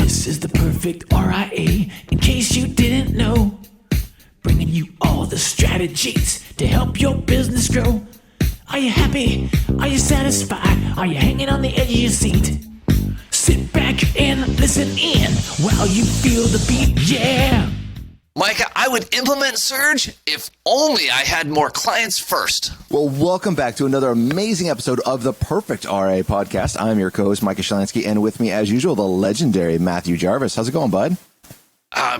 This is the Perfect RIA, in case you didn't know. Bringing you all the strategies to help your business grow. Are you happy? Are you satisfied? Are you hanging on the edge of your seat? Sit back and listen in while you feel the beat, yeah! Micah, I would implement Surge if only I had more clients first. Well, welcome back to another amazing episode of the Perfect RIA podcast. I'm your co-host, Micah Shalansky, and with me, as usual, the legendary Matthew Jarvis. How's it going, bud?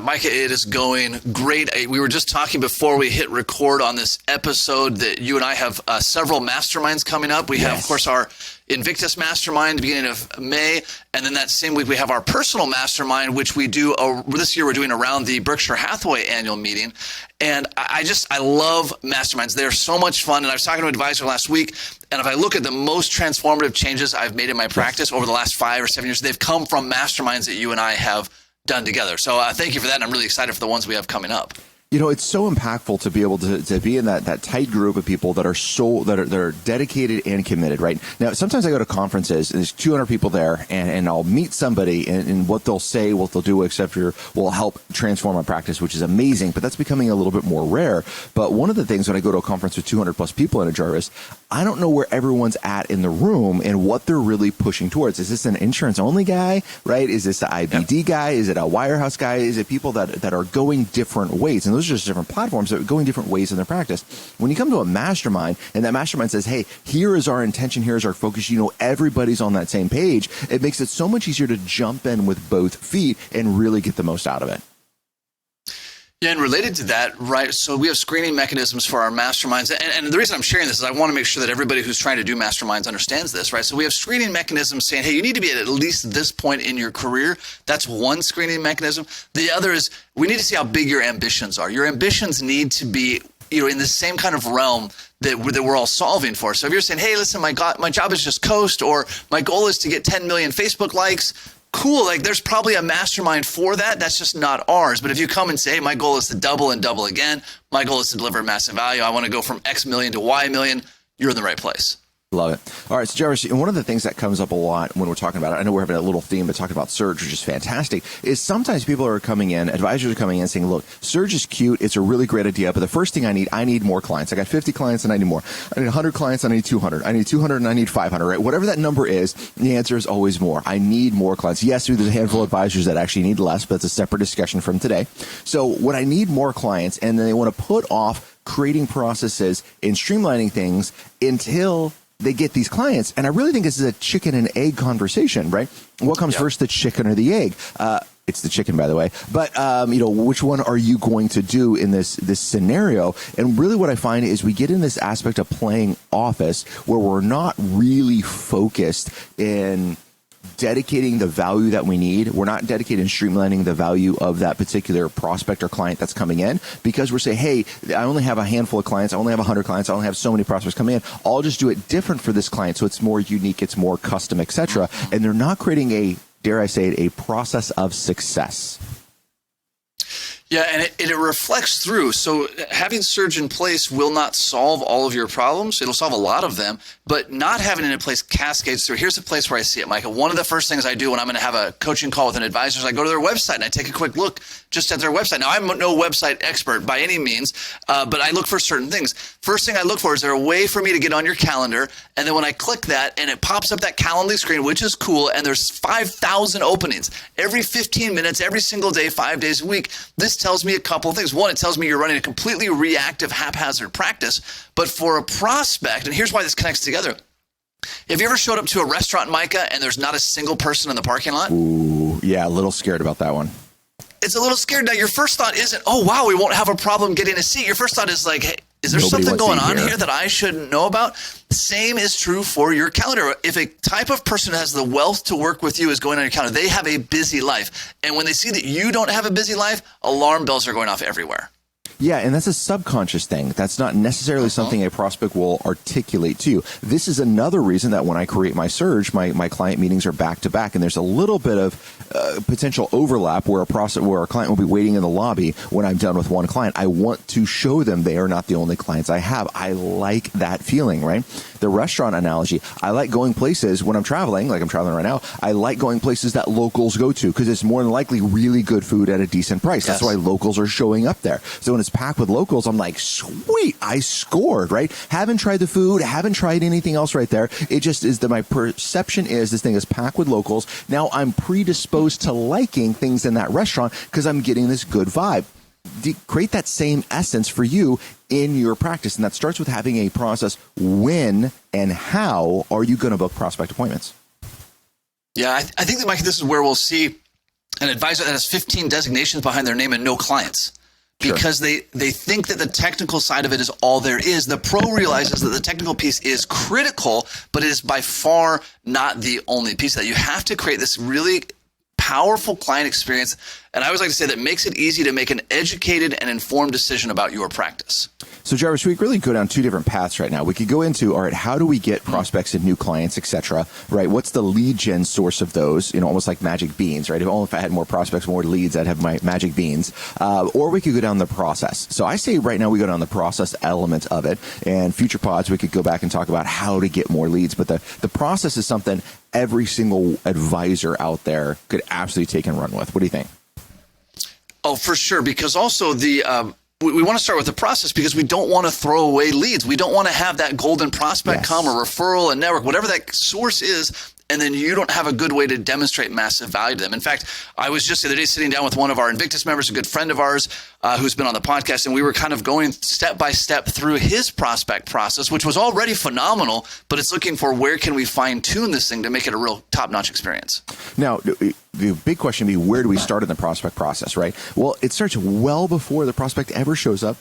Micah, it is going great. We were just talking before we hit record on this episode that you and I have several masterminds coming up. We have, of course, our Invictus Mastermind beginning of May, and then that same week we have our personal mastermind, which we do this year. We're doing around the Berkshire Hathaway annual meeting, and I love masterminds. They're so much fun. And I was talking to an advisor last week, and if I look at the most transformative changes I've made in my practice over the last 5 or 7 years, they've come from masterminds that you and I have done together. So thank you for that, and I'm really excited for the ones we have coming up. You know, it's so impactful to be able to be in that tight group of people that are dedicated and committed, right? Now, sometimes I go to conferences and there's 200 people there, and I'll meet somebody, and what they'll say, what they'll do, will help transform my practice, which is amazing, but that's becoming a little bit more rare. But one of the things when I go to a conference with 200 plus people in a Jarvis, I don't know where everyone's at in the room and what they're really pushing towards. Is this an insurance only guy, right? Is this the IBD guy? Is it a wirehouse guy? Is it people that are going different ways? And those are just different platforms that are going different ways in their practice. When you come to a mastermind and that mastermind says, hey, here is our intention, here's our focus, you know, everybody's on that same page, it makes it so much easier to jump in with both feet and really get the most out of it. Yeah, and related to that, right, so we have screening mechanisms for our masterminds. And the reason I'm sharing this is I want to make sure that everybody who's trying to do masterminds understands this, right? So we have screening mechanisms saying, hey, you need to be at least this point in your career. That's one screening mechanism. The other is we need to see how big your ambitions are. Your ambitions need to be, you know, in the same kind of realm that we're all solving for. So if you're saying, hey, listen, my job is just coast, or my goal is to get 10 million Facebook likes, cool, like there's probably a mastermind for that. That's just not ours. But if you come and say, hey, my goal is to double and double again, my goal is to deliver massive value, I want to go from X million to Y million, you're in the right place. Love it. All right, so Jarvis, one of the things that comes up a lot when we're talking about it, I know we're having a little theme, but talking about Surge, which is fantastic, is sometimes people are coming in, advisors are coming in saying, look, Surge is cute, it's a really great idea, but the first thing I need more clients. I got 50 clients and I need more. I need 100 clients and I need 200. I need 200 and I need 500, right? Whatever that number is, the answer is always more. I need more clients. Yes, there's a handful of advisors that actually need less, but it's a separate discussion from today. So when I need more clients, and then they want to put off creating processes and streamlining things until they get these clients. And I really think this is a chicken and egg conversation, right? What comes first, the chicken or the egg? It's the chicken, by the way. But, you know, which one are you going to do in this scenario? And really what I find is we get in this aspect of playing office where we're not really focused in dedicating the value that we need. We're not dedicated in streamlining the value of that particular prospect or client that's coming in, because we're saying, hey, I only have a handful of clients. I only have 100 clients. I only have so many prospects coming in. I'll just do it different for this client. So it's more unique. It's more custom, etc. And they're not creating a, dare I say it, a process of success. Yeah, and it reflects through. So having Surge in place will not solve all of your problems. It'll solve a lot of them, but not having it in place cascades through. Here's a place where I see it, Micah. One of the first things I do when I'm going to have a coaching call with an advisor is I go to their website and I take a quick look just at their website. Now, I'm no website expert by any means, but I look for certain things. First thing I look for is there a way for me to get on your calendar? And then when I click that and it pops up that Calendly screen, which is cool, and there's 5,000 openings every 15 minutes, every single day, 5 days a week. This tells me a couple of things. One, it tells me you're running a completely reactive, haphazard practice. But for a prospect, and here's why this connects together. Have you ever showed up to a restaurant, Micah, and there's not a single person in the parking lot? Ooh, yeah, a little scared about that one. It's a little scared. Now, your first thought isn't, oh, wow, we won't have a problem getting a seat. Your first thought is like, hey, is there something going on here that I shouldn't know about? Same is true for your calendar. If a type of person who has the wealth to work with you is going on your calendar, they have a busy life. And when they see that you don't have a busy life, alarm bells are going off everywhere. Yeah, and that's a subconscious thing. That's not necessarily something a prospect will articulate to you. This is another reason that when I create my Surge, my client meetings are back to back, and there's a little bit of potential overlap where a client will be waiting in the lobby when I'm done with one client. I want to show them they are not the only clients I have. I like that feeling, right? The restaurant analogy, I like going places when I'm traveling, like I'm traveling right now. I like going places that locals go to because it's more than likely really good food at a decent price. Yes. That's why locals are showing up there. So when it's packed with locals, I'm like, sweet, I scored, right? Haven't tried the food, haven't tried anything else right there. It just is that my perception is this thing is packed with locals. Now I'm predisposed to liking things in that restaurant because I'm getting this good vibe. Create that same essence for you in your practice. And that starts with having a process. When and how are you going to book prospect appointments? Yeah, I think that, Mike, this is where we'll see an advisor that has 15 designations behind their name and no clients. Because they think that the technical side of it is all there is. The pro realizes that the technical piece is critical, but it is by far not the only piece that you have to create this really powerful client experience. And I always like to say that makes it easy to make an educated and informed decision about your practice. So Jarvis, we could really go down two different paths right now. We could go into, all right, how do we get prospects and new clients, et cetera, right? What's the lead gen source of those? Almost like magic beans, right? If I had more prospects, more leads, I'd have my magic beans. Or we could go down the process. So I say right now we go down the process element of it. And future pods, we could go back and talk about how to get more leads. But the process is something every single advisor out there could absolutely take and run with. What do you think? Oh, for sure. Because also we want to start with the process because we don't want to throw away leads. We don't want to have that golden prospect come, or referral, a network, whatever that source is, and then you don't have a good way to demonstrate massive value to them. In fact, I was just the other day sitting down with one of our Invictus members, a good friend of ours who's been on the podcast, and we were kind of going step by step through his prospect process, which was already phenomenal, but it's looking for where can we fine tune this thing to make it a real top-notch experience. Now, the big question would be, where do we start in the prospect process, right? Well, it starts well before the prospect ever shows up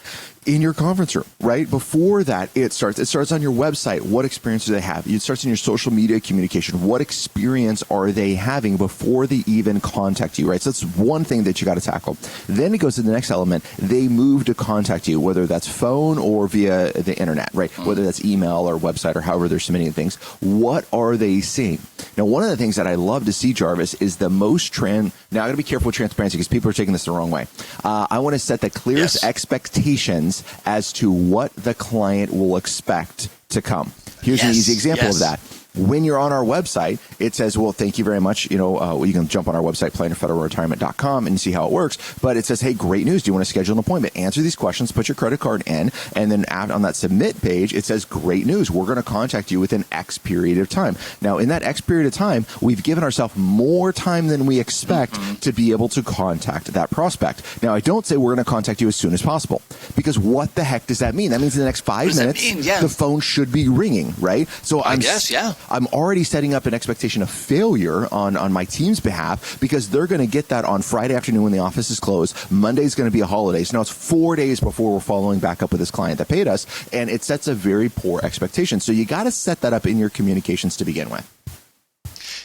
in your conference room, right? Before that, it starts on your website. What experience do they have? It starts in your social media communication. What experience are they having before they even contact you, right? So that's one thing that you got to tackle. Then it goes to the next element. They move to contact you, whether that's phone or via the internet, right? Whether that's email or website or however they're submitting things. What are they seeing? Now, one of the things that I love to see, Jarvis, is the most now I got to be careful with transparency because people are taking this the wrong way. I want to set the clearest expectations as to what the client will expect to come. Here's an easy example of that. When you're on our website, it says, well, thank you very much. You can jump on our website, plannerfederalretirement.com, and see how it works. But it says, hey, great news. Do you want to schedule an appointment? Answer these questions, put your credit card in, and then on that submit page, it says, great news. We're going to contact you within X period of time. Now, in that X period of time, we've given ourselves more time than we expect to be able to contact that prospect. Now, I don't say we're going to contact you as soon as possible, because what the heck does that mean? That means in the next 5 minutes, the phone should be ringing, right? So I'm already setting up an expectation of failure on my team's behalf because they're going to get that on Friday afternoon when the office is closed. Monday's going to be a holiday. So now it's 4 days before we're following back up with this client that paid us, and it sets a very poor expectation. So you got to set that up in your communications to begin with.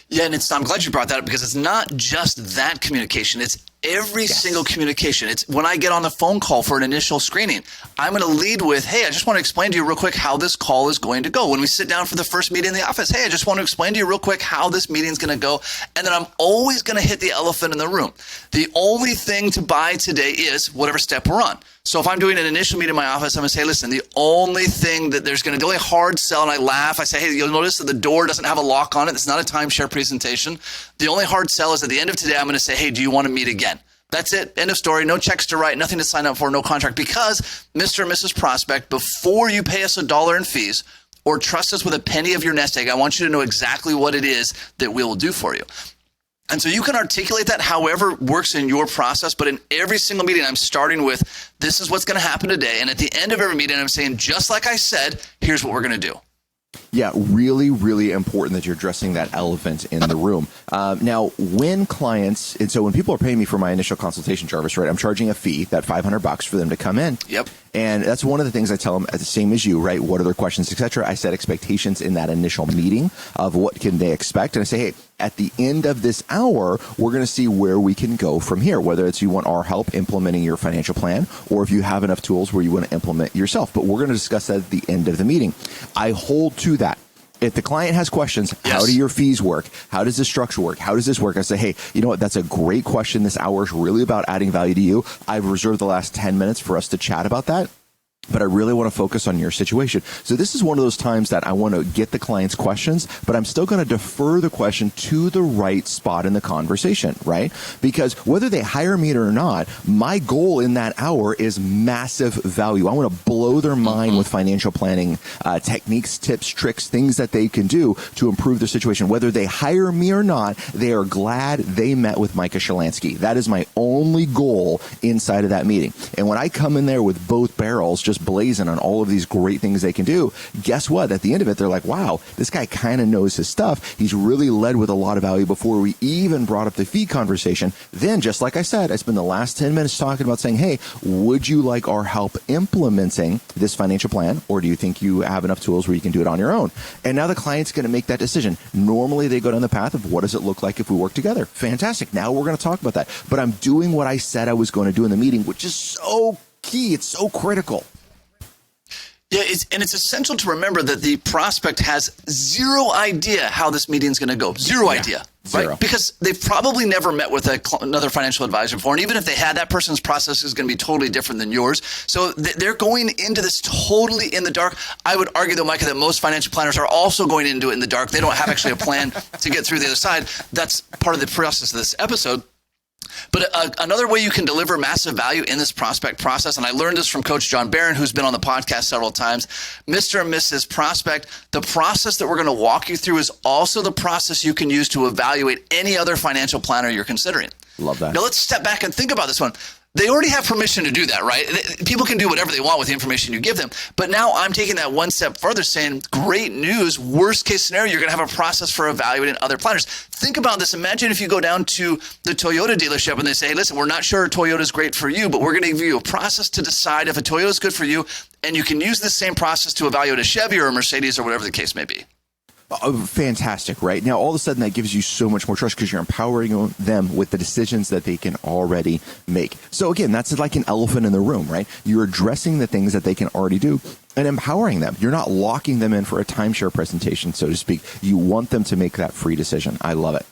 Yeah, and I'm glad you brought that up because it's not just that communication. It's every single communication. It's when I get on the phone call for an initial screening, I'm going to lead with, hey, I just want to explain to you real quick how this call is going to go. When we sit down for the first meeting in the office, hey, I just want to explain to you real quick how this meeting is going to go. And then I'm always going to hit the elephant in the room. The only thing to buy today is whatever step we're on. So if I'm doing an initial meeting in my office, I'm going to say, listen, the only thing that the only hard sell, and I laugh, I say, hey, you'll notice that the door doesn't have a lock on it. It's not a timeshare presentation. The only hard sell is at the end of today, I'm going to say, hey, do you want to meet again? That's it. End of story. No checks to write, nothing to sign up for, no contract. Because Mr. and Mrs. Prospect, before you pay us $1 in fees or trust us with a penny of your nest egg, I want you to know exactly what it is that we will do for you. And so you can articulate that however works in your process, but in every single meeting, I'm starting with, this is what's going to happen today. And at the end of every meeting, I'm saying, just like I said, here's what we're going to do. Yeah, really, really important that you're addressing that elephant in the room. Now, when clients, and so when people are paying me for my initial consultation, Jarvis, right, I'm charging a fee, that $500 for them to come in. Yep. And that's one of the things I tell them, the same as you, right? What are their questions, et cetera? I set expectations in that initial meeting of what can they expect. And I say, hey, at the end of this hour, we're going to see where we can go from here, whether it's you want our help implementing your financial plan or if you have enough tools where you want to implement yourself. But we're going to discuss that at the end of the meeting. I hold to that. If the client has questions, how do your fees work? How does this structure work? How does this work? I say, hey, you know what? That's a great question. This hour is really about adding value to you. I've reserved the last 10 minutes for us to chat about that. But I really want to focus on your situation. So this is one of those times that I want to get the client's questions, but I'm still going to defer the question to the right spot in the conversation, right? Because whether they hire me or not, my goal in that hour is massive value. I want to blow their mind with financial planning techniques, tips, tricks, things that they can do to improve their situation. Whether they hire me or not, they are glad they met with Micah Shalansky. That is my only goal inside of that meeting. And when I come in there with both barrels, just blazing on all of these great things they can do, guess what? At the end of it, they're like, wow, this guy kind of knows his stuff. He's really led with a lot of value before we even brought up the fee conversation. Then, just like I said, I spend the last 10 minutes talking about saying, hey, would you like our help implementing this financial plan? Or do you think you have enough tools where you can do it on your own? And now the client's going to make that decision. Normally, they go down the path of what does it look like if we work together? Fantastic. Now we're going to talk about that. But I'm doing what I said I was going to do in the meeting, which is so key. It's so critical. Yeah, it's essential to remember that the prospect has zero idea how this meeting is going to go. Zero idea. Zero. Right? Because they've probably never met with another financial advisor before. And even if they had, that person's process is going to be totally different than yours. So they're going into this totally in the dark. I would argue, though, Micah, that most financial planners are also going into it in the dark. They don't have actually a plan to get through the other side. That's part of the process of this episode. But another way you can deliver massive value in this prospect process, and I learned this from Coach John Barron, who's been on the podcast several times, Mr. and Mrs. Prospect, the process that we're going to walk you through is also the process you can use to evaluate any other financial planner you're considering. Love that. Now let's step back and think about this one. They already have permission to do that, right? People can do whatever they want with the information you give them. But now I'm taking that one step further, saying, great news, worst case scenario, you're going to have a process for evaluating other planners. Think about this. Imagine if you go down to the Toyota dealership and they say, hey, listen, we're not sure Toyota is great for you, but we're going to give you a process to decide if a Toyota is good for you. And you can use the same process to evaluate a Chevy or a Mercedes or whatever the case may be. Fantastic, right? Now, all of a sudden, that gives you so much more trust because you're empowering them with the decisions that they can already make. So again, that's like an elephant in the room, right? You're addressing the things that they can already do and empowering them. You're not locking them in for a timeshare presentation, so to speak. You want them to make that free decision. I love it.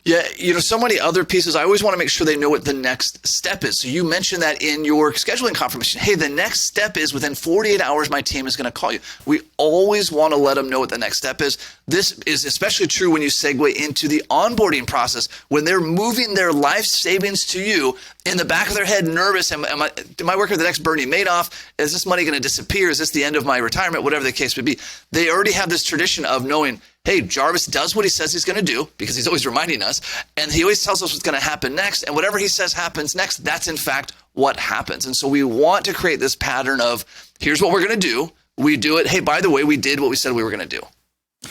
Yeah, so many other pieces. I always want to make sure they know what the next step is. So you mentioned that in your scheduling confirmation. Hey, the next step is within 48 hours, my team is going to call you. We always want to let them know what the next step is. This is especially true when you segue into the onboarding process, when they're moving their life savings to you in the back of their head, nervous. Am I working with the next Bernie Madoff? Is this money going to disappear? Is this the end of my retirement? Whatever the case may be. They already have this tradition of knowing, hey, Jarvis does what he says he's going to do because he's always reminding us, and he always tells us what's going to happen next, and whatever he says happens next, that's in fact what happens. And so we want to create this pattern of, here's what we're going to do. We do it. Hey, by the way, we did what we said we were going to do.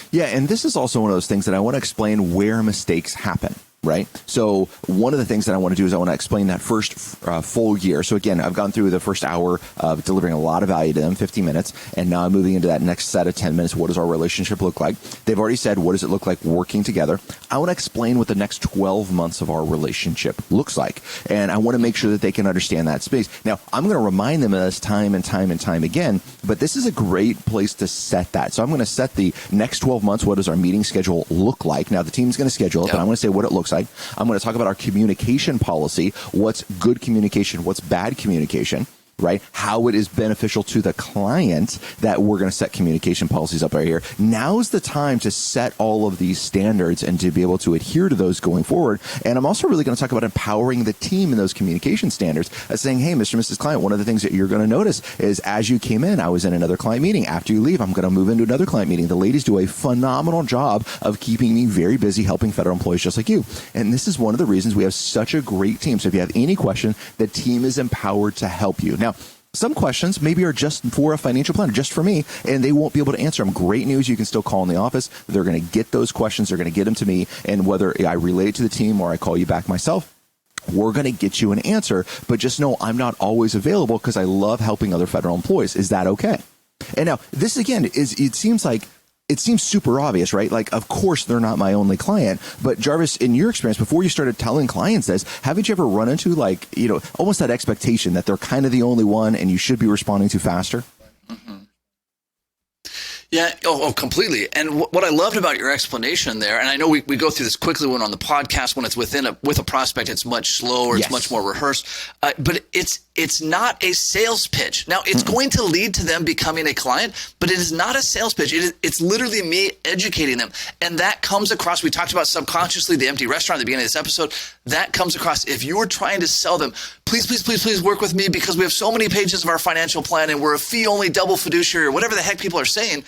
Yeah, and this is also one of those things that I want to explain where mistakes happen. Right. So one of the things that I want to do is I want to explain that first full year. So again, I've gone through the first hour of delivering a lot of value to them, 50 minutes. And now I'm moving into that next set of 10 minutes. What does our relationship look like? They've already said, what does it look like working together? I want to explain what the next 12 months of our relationship looks like. And I want to make sure that they can understand that space. Now, I'm going to remind them of this time and time and time again, but this is a great place to set that. So I'm going to set the next 12 months. What does our meeting schedule look like? Now, the team's going to schedule it, but I'm going to say what it looks like. I'm going to talk about our communication policy, what's good communication, what's bad communication, right? How it is beneficial to the client that we're going to set communication policies up right here. Now's the time to set all of these standards and to be able to adhere to those going forward. And I'm also really going to talk about empowering the team in those communication standards, saying, hey, Mr. and Mrs. Client, one of the things that you're going to notice is as you came in, I was in another client meeting. After you leave, I'm going to move into another client meeting. The ladies do a phenomenal job of keeping me very busy helping federal employees just like you. And this is one of the reasons we have such a great team. So if you have any question, the team is empowered to help you. Now, some questions maybe are just for a financial planner, just for me, and they won't be able to answer them. Great news, you can still call in the office. They're going to get those questions. They're going to get them to me, and whether I relay it to the team or I call you back myself, we're going to get you an answer. But just know I'm not always available because I love helping other federal employees. Is that okay? And now, this again, it seems super obvious, right? Like, of course, they're not my only client. But Jarvis, in your experience, before you started telling clients this, haven't you ever run into almost that expectation that they're kind of the only one and you should be responding to faster? Mm-hmm. Yeah. Oh, completely. And what I loved about your explanation there, and I know we go through this quickly when on the podcast, when it's with a prospect, it's much slower, Yes. it's much more rehearsed, but it's not a sales pitch. Now, it's going to lead to them becoming a client, but it is not a sales pitch. It's literally me educating them. And that comes across, we talked about subconsciously, the empty restaurant at the beginning of this episode. That comes across. If you are trying to sell them, please work with me because we have so many pages of our financial plan and we're a fee-only double fiduciary or whatever the heck people are saying.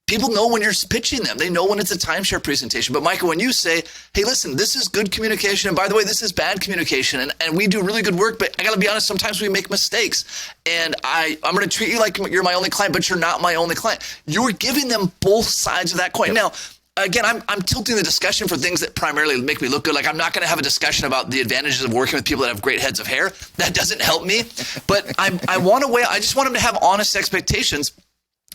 People know when you're pitching them. They know when it's a timeshare presentation. But Micah, when you say, hey, listen, this is good communication. And by the way, this is bad communication. And we do really good work. But I got to be honest, sometimes we make mistakes. And I'm going to treat you like you're my only client, but you're not my only client. You're giving them both sides of that coin. Now, again, I'm tilting the discussion for things that primarily make me look good. Like I'm not going to have a discussion about the advantages of working with people that have great heads of hair. That doesn't help me. But I just want them to have honest expectations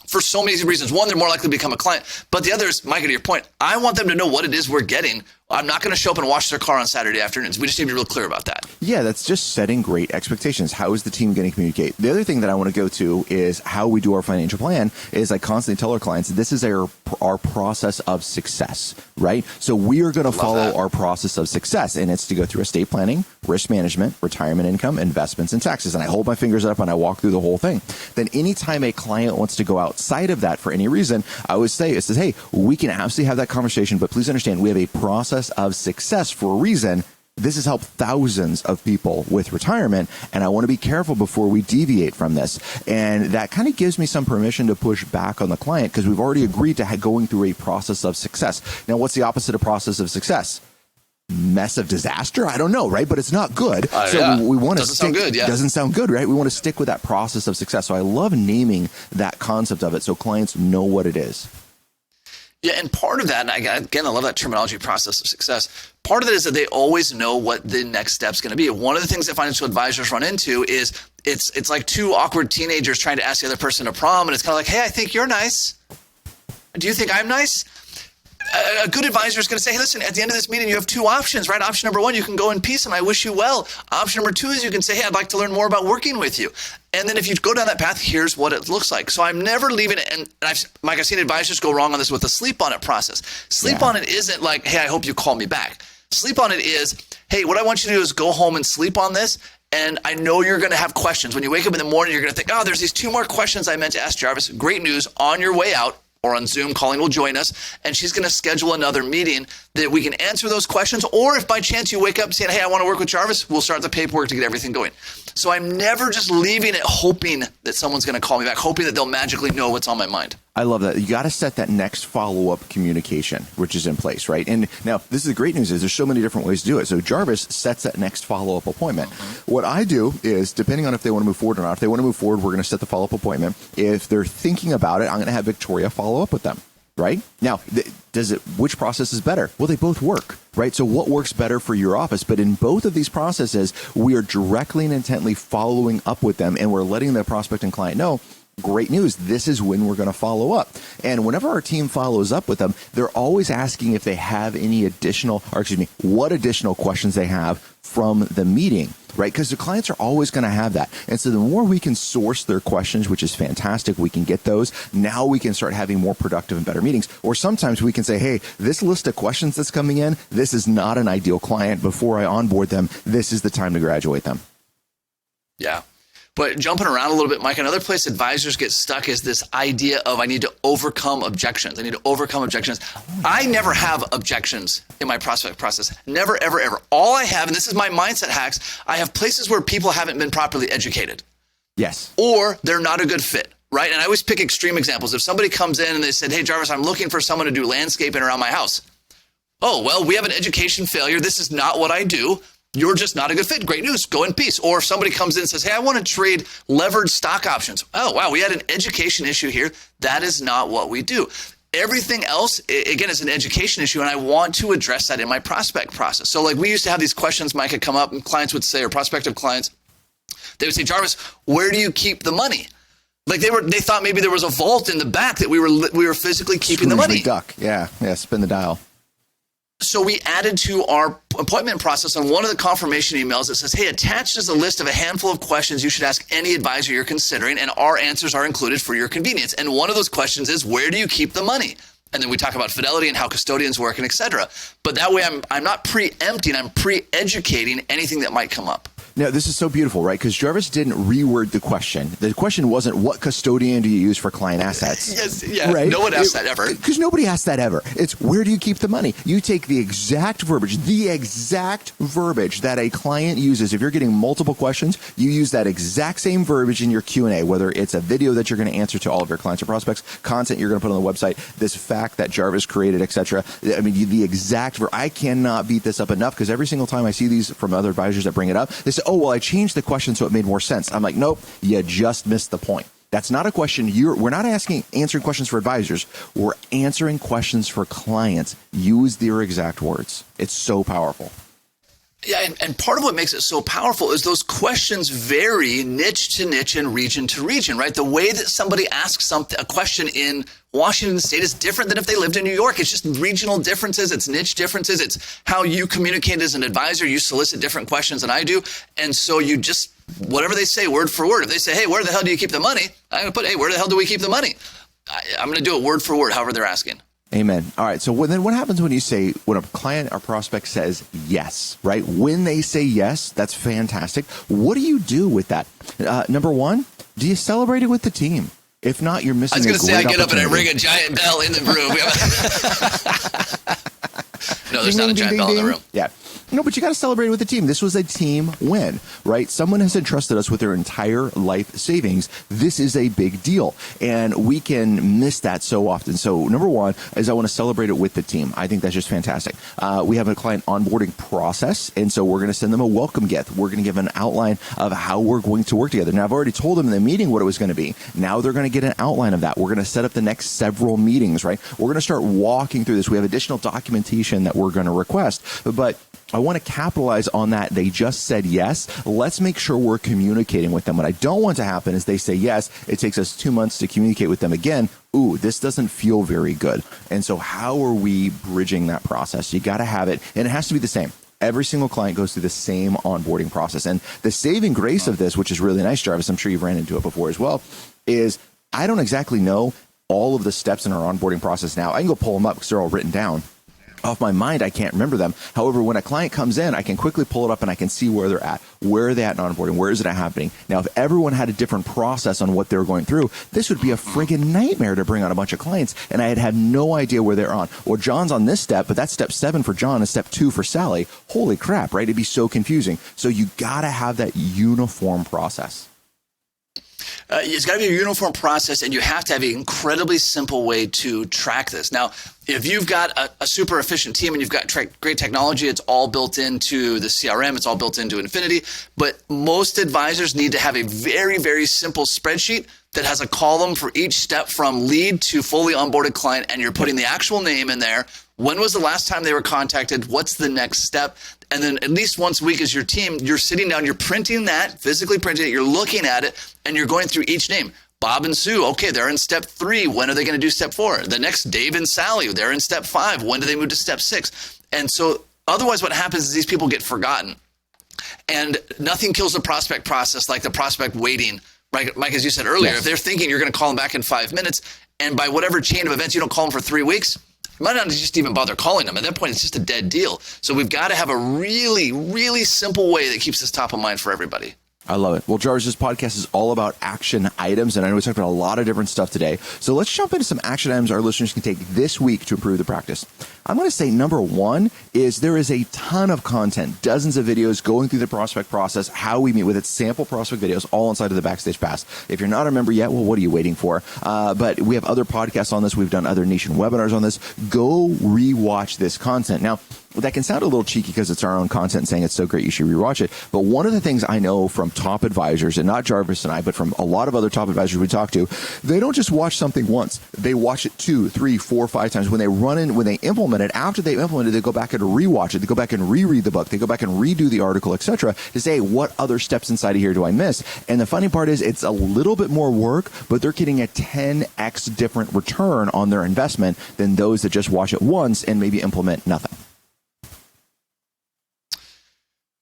for so many reasons. One, they're more likely to become a client. But the other is, Micah, to your point, I want them to know what it is we're getting. I'm not going to show up and wash their car on Saturday afternoons. We just need to be real clear about that. Yeah, that's just setting great expectations. How is the team going to communicate? The other thing that I want to go to is how we do our financial plan is I constantly tell our clients, this is our process of success, right? So we are going to follow our process of success, and it's to go through estate planning, risk management, retirement income, investments, and taxes. And I hold my fingers up and I walk through the whole thing. Then anytime a client wants to go outside of that for any reason, I always say, it says, hey, we can absolutely have that conversation, but please understand we have a process of success for a reason. This has helped thousands of people with retirement, and I want to be careful before we deviate from this. And that kind of gives me some permission to push back on the client because we've already agreed to going through a process of success. Now, what's the opposite of process of success? Mess of disaster? I don't know, right? But it's not good. We want to stick. Sound good, yeah. Doesn't sound good, right? We want to stick with that process of success. So I love naming that concept of it so clients know what it is. Yeah, and part of that, and again, I love that terminology, process of success. Part of it is that they always know what the next step's going to be. One of the things that financial advisors run into is it's like two awkward teenagers trying to ask the other person to prom, and it's kind of like, hey, I think you're nice. Do you think I'm nice? A good advisor is going to say, hey, listen, at the end of this meeting, you have two options, right? Option number one, you can go in peace and I wish you well. Option number two is you can say, hey, I'd like to learn more about working with you. And then if you go down that path, here's what it looks like. So I'm never leaving it. And I've seen advisors go wrong on this with the sleep on it process. Sleep on it isn't like, hey, I hope you call me back. Sleep on it is, hey, what I want you to do is go home and sleep on this. And I know you're going to have questions. When you wake up in the morning, you're going to think, oh, there's these two more questions I meant to ask Jarvis. Great news. On your way out, or on Zoom, Colleen will join us, and she's going to schedule another meeting that we can answer those questions. Or if by chance you wake up saying, hey, I want to work with Jarvis, we'll start the paperwork to get everything going. So I'm never just leaving it hoping that someone's going to call me back, hoping that they'll magically know what's on my mind. I love that. You got to set that next follow-up communication, which is in place, right? And now, this is the great news is there's so many different ways to do it. So Jarvis sets that next follow-up appointment. What I do is, depending on if they want to move forward or not, if they want to move forward, we're going to set the follow-up appointment. If they're thinking about it, I'm going to have Victoria follow up with them, right? Now, which process is better? Well, they both work, right? So what works better for your office? But in both of these processes, we are directly and intently following up with them, and we're letting the prospect and client know, great news, this is when we're going to follow up. And whenever our team follows up with them, they're always asking if they have any what additional questions they have from the meeting, right? Because the clients are always going to have that. And so the more we can source their questions, which is fantastic, we can get those. Now we can start having more productive and better meetings. Or sometimes we can say, hey, this list of questions that's coming in, this is not an ideal client. Before I onboard them, this is the time to graduate them. Yeah. But jumping around a little bit, Mike, another place advisors get stuck is this idea of I need to overcome objections. I never have objections in my prospect process. Never, ever, ever. All I have, and this is my mindset hacks, I have places where people haven't been properly educated. Yes. Or they're not a good fit, right? And I always pick extreme examples. If somebody comes in and they said, hey, Jarvis, I'm looking for someone to do landscaping around my house. Oh, well, we have an education failure. This is not what I do. You're just not a good fit. Great news. Go in peace. Or if somebody comes in and says, hey, I want to trade levered stock options. Oh, wow, we had an education issue here. That is not what we do. Everything else, again, is an education issue, and I want to address that in my prospect process. So like we used to have these questions, Micah, come up, and clients would say, or prospective clients, they would say, Jarvis, where do you keep the money? Like they thought maybe there was a vault in the back that we were physically keeping the money. McDuck. Yeah, spin the dial. So we added to our appointment process on one of the confirmation emails that says, hey, attached is a list of a handful of questions you should ask any advisor you're considering, and our answers are included for your convenience. And one of those questions is, where do you keep the money? And then we talk about fidelity and how custodians work and et cetera. But that way I'm not preempting, I'm pre-educating anything that might come up. Now, this is so beautiful, right? Because Jarvis didn't reword the question. The question wasn't, what custodian do you use for client assets? Yes, yeah. Right? No one asks that ever. Because nobody asks that ever. It's, where do you keep the money? You take the exact verbiage that a client uses. If you're getting multiple questions, you use that exact same verbiage in your Q&A, whether it's a video that you're going to answer to all of your clients or prospects, content you're going to put on the website, this fact that Jarvis created, etc. I mean, the exact I cannot beat this up enough, because every single time I see these from other advisors that bring it up, they say, oh, well, I changed the question so it made more sense. I'm like, nope, you just missed the point. That's not a question. We're not answering questions for advisors. We're answering questions for clients. Use their exact words. It's so powerful. Yeah, and part of what makes it so powerful is those questions vary niche to niche and region to region, right? The way that somebody asks a question in Washington State is different than if they lived in New York. It's just regional differences. It's niche differences. It's how you communicate as an advisor. You solicit different questions than I do. And so you just, whatever they say, word for word. If they say, hey, where the hell do you keep the money? I'm going to put, hey, where the hell do we keep the money? I'm going to do it word for word, however they're asking. Amen. All right. So then what happens when a client or prospect says yes, right? When they say yes, that's fantastic. What do you do with that? Number one, do you celebrate it with the team? If not, you're missing a great opportunity. I was going to say, I get up and I ring a giant bell in the room. No, there's not a giant bell in the room. Yeah. No, but you got to celebrate with the team. This was a team win, right? Someone has entrusted us with their entire life savings. This is a big deal, and we can miss that so often. So number one is I want to celebrate it with the team. I think that's just fantastic. We have a client onboarding process, and so we're going to send them a welcome gift. We're going to give an outline of how we're going to work together. Now, I've already told them in the meeting what it was going to be. Now they're going to get an outline of that. We're going to set up the next several meetings, right? We're going to start walking through this. We have additional documentation that we're going to request, but I want to capitalize on that. They just said yes. Let's make sure we're communicating with them. What I don't want to happen is they say yes. It takes us 2 months to communicate with them again. Ooh, this doesn't feel very good. And so how are we bridging that process? You got to have it, and it has to be the same. Every single client goes through the same onboarding process. And the saving grace of this, which is really nice, Jarvis, I'm sure you've ran into it before as well, is I don't exactly know all of the steps in our onboarding process now. I can go pull them up because they're all written down. Off my mind, I can't remember them. However, when a client comes in, I can quickly pull it up and I can see where they're at. Where are they at in onboarding? Where is it happening? Now, if everyone had a different process on what they're going through, this would be a friggin' nightmare to bring on a bunch of clients, and I'd have no idea where they're on. Or John's on this step, but that's step 7 for John and step 2 for Sally. Holy crap, right? It'd be so confusing. So you got to have that uniform process. It's got to be a uniform process, and you have to have an incredibly simple way to track this. Now, if you've got a super efficient team and you've got great technology, it's all built into the CRM, it's all built into Infinity, but most advisors need to have a very, very simple spreadsheet that has a column for each step from lead to fully onboarded client, and you're putting the actual name in there. When was the last time they were contacted? What's the next step? And then at least once a week as your team, you're sitting down, you're printing that, physically printing it, you're looking at it, and you're going through each name. Bob and Sue, okay, they're in step 3. When are they going to do step 4? The next, Dave and Sally, they're in step 5. When do they move to step 6? And so otherwise what happens is these people get forgotten. And nothing kills the prospect process like the prospect waiting. Right, Mike, as you said earlier, If they're thinking you're going to call them back in 5 minutes, and by whatever chain of events you don't call them for 3 weeks, you might not just even bother calling them. At that point, it's just a dead deal. So we've got to have a really, really simple way that keeps this top of mind for everybody. I love it. Well, Jarvis, this podcast is all about action items, and I know we talked about a lot of different stuff today. So let's jump into some action items our listeners can take this week to improve the practice. I'm going to say number 1 is there is a ton of content, dozens of videos going through the prospect process, how we meet with it, sample prospect videos, all inside of the Backstage Pass. If you're not a member yet, well, what are you waiting for? But we have other podcasts on this. We've done other Nation webinars on this. Go rewatch this content. Now, that can sound a little cheeky because it's our own content saying it's so great you should rewatch it. But one of the things I know from top advisors, and not Jarvis and I, but from a lot of other top advisors we talk to, they don't just watch something once. They watch it 2, 3, 4, 5 times. When they implement it, after they implement it, they go back and rewatch it. They go back and reread the book. They go back and redo the article, etc., to say, what other steps inside of here do I miss? And the funny part is it's a little bit more work, but they're getting a 10x different return on their investment than those that just watch it once and maybe implement nothing.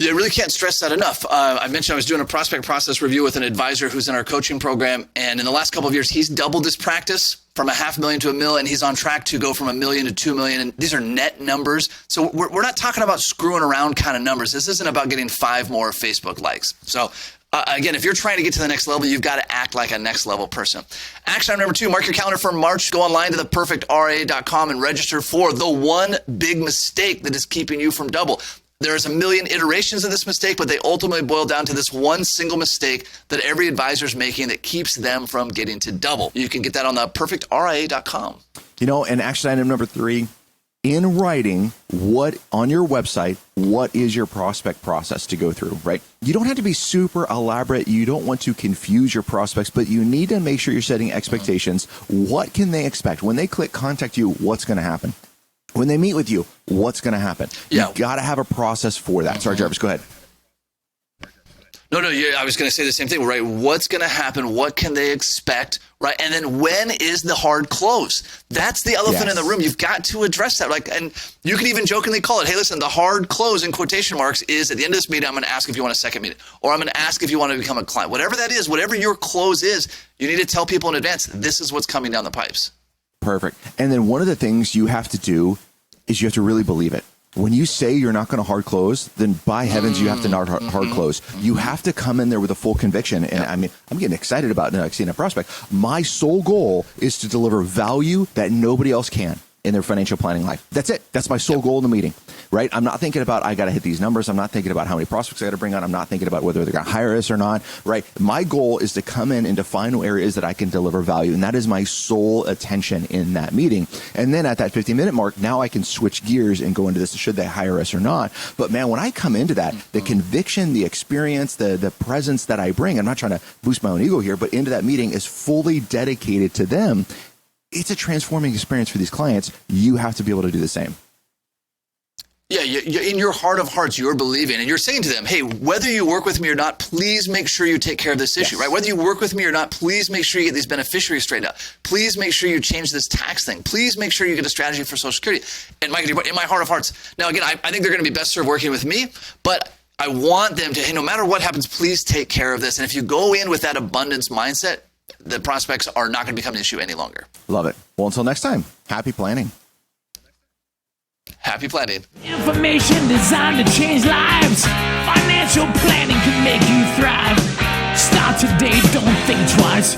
I really can't stress that enough. I mentioned I was doing a prospect process review with an advisor who's in our coaching program. And in the last couple of years, he's doubled his practice from $500,000 to $1 million. And he's on track to go from $1 million to $2 million. And these are net numbers. So we're not talking about screwing around kind of numbers. This isn't about getting 5 more Facebook likes. So again, if you're trying to get to the next level, you've got to act like a next level person. Action item number 2, mark your calendar for March. Go online to theperfectria.com and register for the one big mistake that is keeping you from double. There's a million iterations of this mistake, but they ultimately boil down to this one single mistake that every advisor is making that keeps them from getting to double. You can get that on the perfectria.com. And action item number 3, in writing, what on your website, what is your prospect process to go through, right? You don't have to be super elaborate. You don't want to confuse your prospects, but you need to make sure you're setting expectations. What can they expect? When they click contact you, what's going to happen? When they meet with you, what's going to happen? Yeah. You got to have a process for that. Sorry, Jarvis, go ahead. No, I was going to say the same thing, right? What's going to happen? What can they expect, right? And then when is the hard close? That's the elephant in the room. You've got to address that. And you can even jokingly call it, hey, listen, the hard close in quotation marks is at the end of this meeting, I'm going to ask if you want a second meeting, or I'm going to ask if you want to become a client. Whatever that is, whatever your close is, you need to tell people in advance, this is what's coming down the pipes. Perfect. And then one of the things you have to do is you have to really believe it. When you say you're not going to hard close, then by heavens, you have to not hard close. You have to come in there with a full conviction. And I mean, I'm getting excited about seeing a prospect. My sole goal is to deliver value that nobody else can in their financial planning life. That's it. That's my sole goal in the meeting, right? I'm not thinking about, I got to hit these numbers. I'm not thinking about how many prospects I got to bring on. I'm not thinking about whether they're going to hire us or not, right? My goal is to come in and define areas that I can deliver value. And that is my sole attention in that meeting. And then at that 15-minute mark, now I can switch gears and go into this, should they hire us or not? But man, when I come into that, the conviction, the experience, the presence that I bring, I'm not trying to boost my own ego here, but into that meeting is fully dedicated to them. It's a transforming experience for these clients. You have to be able to do the same. Yeah, in your heart of hearts, you're believing, and you're saying to them, hey, whether you work with me or not, please make sure you take care of this issue, right? Whether you work with me or not, please make sure you get these beneficiaries straightened out. Please make sure you change this tax thing. Please make sure you get a strategy for Social Security. And Micah, in my heart of hearts, now again, I think they're going to be best served working with me, but I want them to, hey, no matter what happens, please take care of this. And if you go in with that abundance mindset, the prospects are not going to become an issue any longer. Love it. Well, until next time, happy planning. Happy planning. Information designed to change lives. Financial planning can make you thrive. Start today, don't think twice.